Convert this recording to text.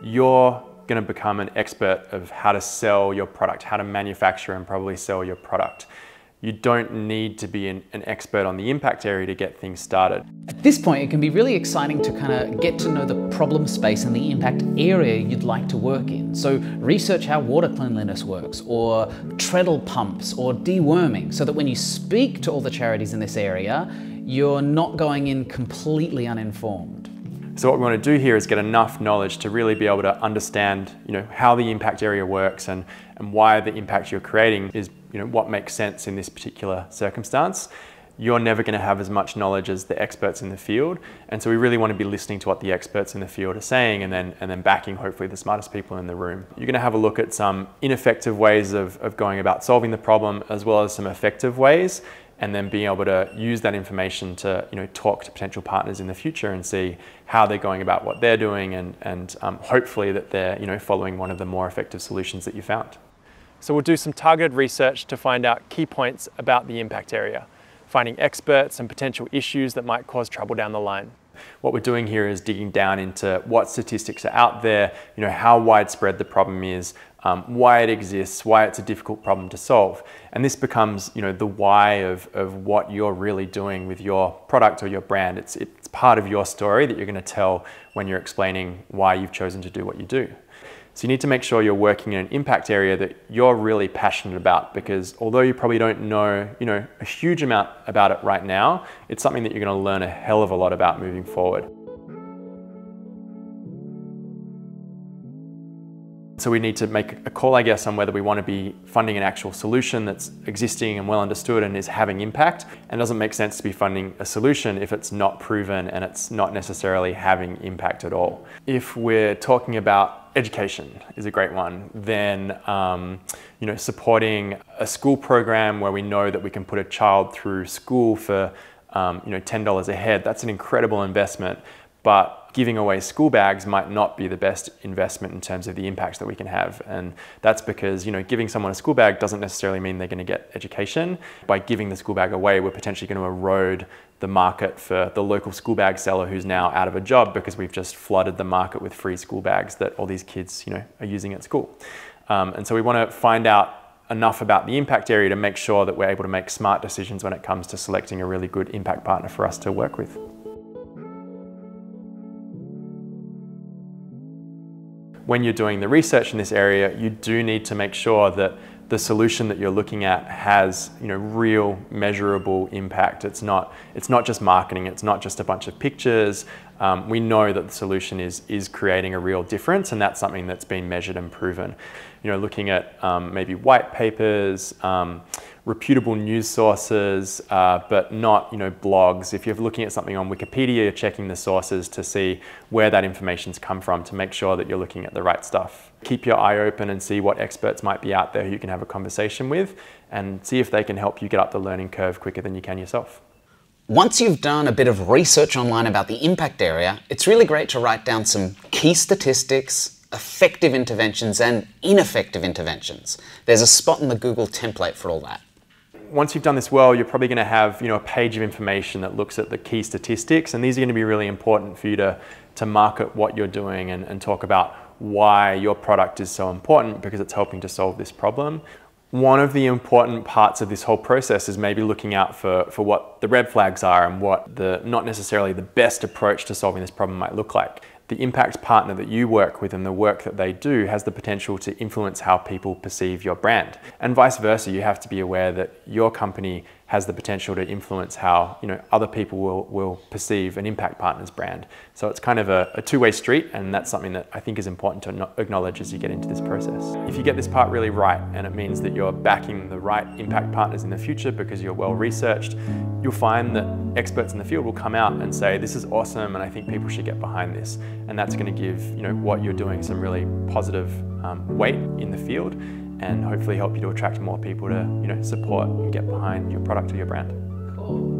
you're going to become an expert of how to sell your product, how to manufacture and probably sell your product. You don't need to be an expert on the impact area to get things started. At this point, it can be really exciting to kind of get to know the problem space and the impact area you'd like to work in. So research how water cleanliness works, or treadle pumps, or deworming, so that when you speak to all the charities in this area, you're not going in completely uninformed. So what we want to do here is get enough knowledge to really be able to understand, how the impact area works and why the impact you're creating is, what makes sense in this particular circumstance. You're never going to have as much knowledge as the experts in the field, and so we really want to be listening to what the experts in the field are saying and then backing hopefully the smartest people in the room. You're going to have a look at some ineffective ways of going about solving the problem, as well as some effective ways, and then being able to use that information to talk to potential partners in the future and see how they're going about what they're doing, and hopefully that they're following one of the more effective solutions that you found. So we'll do some targeted research to find out key points about the impact area, finding experts and potential issues that might cause trouble down the line. What we're doing here is digging down into what statistics are out there, how widespread the problem is, why it exists, why it's a difficult problem to solve. And this becomes, the why of what you're really doing with your product or your brand. It's part of your story that you're going to tell when you're explaining why you've chosen to do what you do. So you need to make sure you're working in an impact area that you're really passionate about, because although you probably don't know, a huge amount about it right now, it's something that you're going to learn a hell of a lot about moving forward. So we need to make a call, I guess, on whether we want to be funding an actual solution that's existing and well understood and is having impact. And it doesn't make sense to be funding a solution if it's not proven and it's not necessarily having impact at all. If we're talking about education is a great one, then supporting a school program where we know that we can put a child through school for $10 a head, that's an incredible investment. But giving away school bags might not be the best investment in terms of the impact that we can have. And that's because, giving someone a school bag doesn't necessarily mean they're going to get education. By giving the school bag away, we're potentially going to erode the market for the local school bag seller who's now out of a job because we've just flooded the market with free school bags that all these kids, are using at school. And so we want to find out enough about the impact area to make sure that we're able to make smart decisions when it comes to selecting a really good impact partner for us to work with. When you're doing the research in this area, you do need to make sure that the solution that you're looking at has, real measurable impact. It's not just marketing. It's not just a bunch of pictures. We know that the solution is creating a real difference, and that's something that's been measured and proven. Looking at maybe white papers, reputable news sources, but not blogs. If you're looking at something on Wikipedia, you're checking the sources to see where that information's come from to make sure that you're looking at the right stuff. Keep your eye open and see what experts might be out there who you can have a conversation with, and see if they can help you get up the learning curve quicker than you can yourself. Once you've done a bit of research online about the impact area, it's really great to write down some key statistics, effective interventions and ineffective interventions. There's a spot in the Google template for all that. Once you've done this well, you're probably going to have a page of information that looks at the key statistics, and these are going to be really important for you to market what you're doing and talk about why your product is so important because it's helping to solve this problem. One of the important parts of this whole process is maybe looking out for what the red flags are and what not necessarily the best approach to solving this problem might look like. The impact partner that you work with and the work that they do has the potential to influence how people perceive your brand. And vice versa, you have to be aware that your company has the potential to influence how other people will perceive an impact partner's brand. So it's kind of a two-way street, and that's something that I think is important to acknowledge as you get into this process. If you get this part really right, and it means that you're backing the right impact partners in the future because you're well researched, you'll find that experts in the field will come out and say, this is awesome and I think people should get behind this. And that's going to give what you're doing some really positive weight in the field, and hopefully help you to attract more people to support and get behind your product or your brand. Cool.